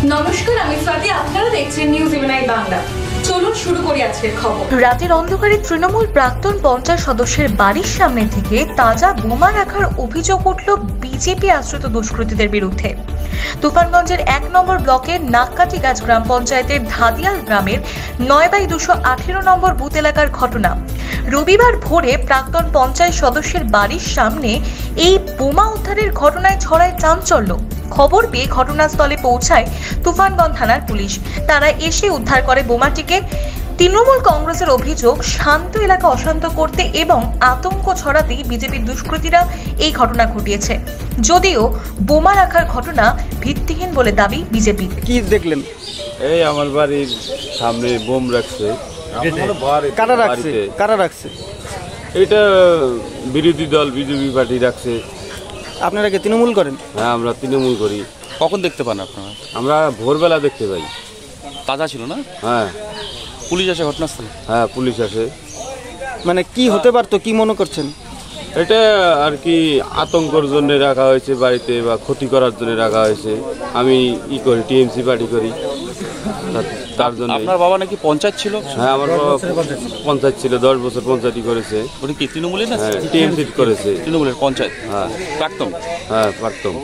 নমস্কার, আমি স্বাতি। আপনারা দেখছেন নিউজ ইভেনাই বাংলা। চলুন শুরু করি আজকের খবর। রাতের অন্ধকারে তৃণমূল প্রাক্তন পঞ্চায়েত সদস্যের বাড়ির সামনে থেকে তাজা বোমা রাখার অভিযোগ উঠল বিজেপি আশ্রিত দুষ্কৃতীদের বিরুদ্ধে। তুফানগঞ্জের ১ নম্বর ব্লকের নাককাটিগাছ গ্রাম পঞ্চায়েতের ধাদিয়াল গ্রামের ৯/২১৮ নম্বর বুথ এলাকার ঘটনা। রবিবার ভোরে প্রাক্তন পঞ্চায়েত সদস্যের বাড়ির সামনে এই বোমা উদ্ধারের ঘটনায় ছড়ায় চাঞ্চল্য। খবর পেয়ে ঘটনাস্থলে পৌঁছায় তুফানগঞ্জ থানার পুলিশ। তারা এসে উদ্ধার করে বোমাটিকে। তৃণমূল কংগ্রেসের অভিযোগ, শান্ত এলাকা অশান্ত করতে এবং আতঙ্ক ছড়াতেই বিজেপির দুষ্কৃতীরা এই ঘটনা ঘটিয়েছে। যদিও বোমা রাখার ঘটনা ভিত্তিহীন বলে দাবি বিজেপি। কি দেখলেন? এই আমার বাড়ির সামনে বোম রাখছে। কারা রাখছে? এটা বিরোধী দল বিজেপি পার্টি রাখছে। আপনারা কি তৃণমূল করেন? হ্যাঁ, আমরা তৃণমূল করি। কখন দেখতে পান আপনারা? আমরা ভোরবেলা দেখতে পাই। তাজা ছিল না? হ্যাঁ। পুলিশ আসে ঘটনাস্থলে? হ্যাঁ, পুলিশ আসে। মানে কি হতে পারতো, কি মনে করছেন? এটা আর কি আতঙ্কর জন্য রাখা হয়েছে বাড়িতে, বা ক্ষতি করার জন্য রাখা হয়েছে। আমি করি, টিএমসি পার্টি করি, তার জন্য। আপনার বাবা নাকি পঞ্চায়েত ছিল? হ্যাঁ, আমার বাবা পঞ্চায়েত ছিল, 10 বছর পঞ্চায়েতই করেছে। উনি কি তৃণমূলের না? হ্যাঁ, টিএমসি করেছে। তৃণমূলের পঞ্চায়েত? হ্যাঁ, প্রাক্তন? হ্যাঁ, পারতাম।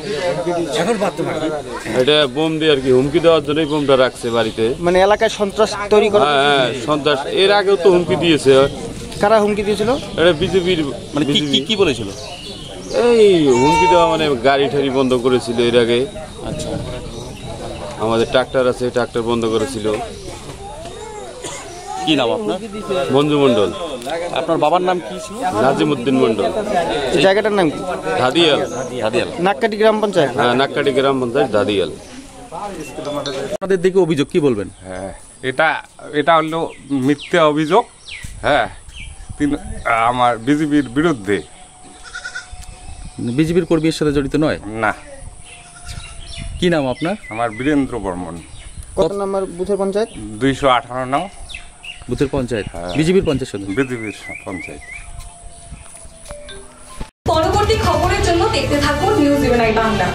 এটা বোম দিয়ে আর কি হুমকি দেওয়ার জন্যই বোমটা রাখছে বাড়িতে। মানে এলাকায় সন্ত্রাস তৈরি করে? হ্যাঁ, সন্ত্রাস। এর আগেও তো হুমকি দিয়েছে। কারা হুমকি দিয়েছিল? এটা বিজেপির। মানে কি বলেছিল? এই হুমকি দেওয়া মানে গাড়ি ঠাড়ি বন্ধ করেছিল এর আগে। আচ্ছা। আমাদের ট্রাক্টর আছে, ট্রাক্টর বন্ধ করেছিল। কি নাম আপনার? মঞ্জু মন্ডল। আপনার বাবার নাম কি ছিল? নাজিমউদ্দিন মন্ডল। এই জায়গাটার নাম কি? ধাদিয়াল। ধাদিয়াল। নাককাটি গ্রাম পঞ্চায়েত? হ্যাঁ, নাককাটি গ্রাম পঞ্চায়েত, ধাদিয়াল। আপনাদের দিকে অভিযোগ, কি বলবেন? হ্যাঁ, এটা হলো মিথ্যা অভিযোগ। হ্যাঁ, আমার বিজেপির বিরুদ্ধে। বিজেপির কর্মীর সাথে জড়িত নয়? না। কি নাম আপনার? আমার বীরেন্দ্র বর্মন। কত নম্বর বুথের পঞ্চায়েত? 218 নং বুথের পঞ্চায়েত? বিজেপির পঞ্চায়েত সদস্য? বিজেপির পঞ্চায়েত। পরবর্তী খবরের জন্য দেখতে থাকুন নিউজ ইভেনাই বাংলা।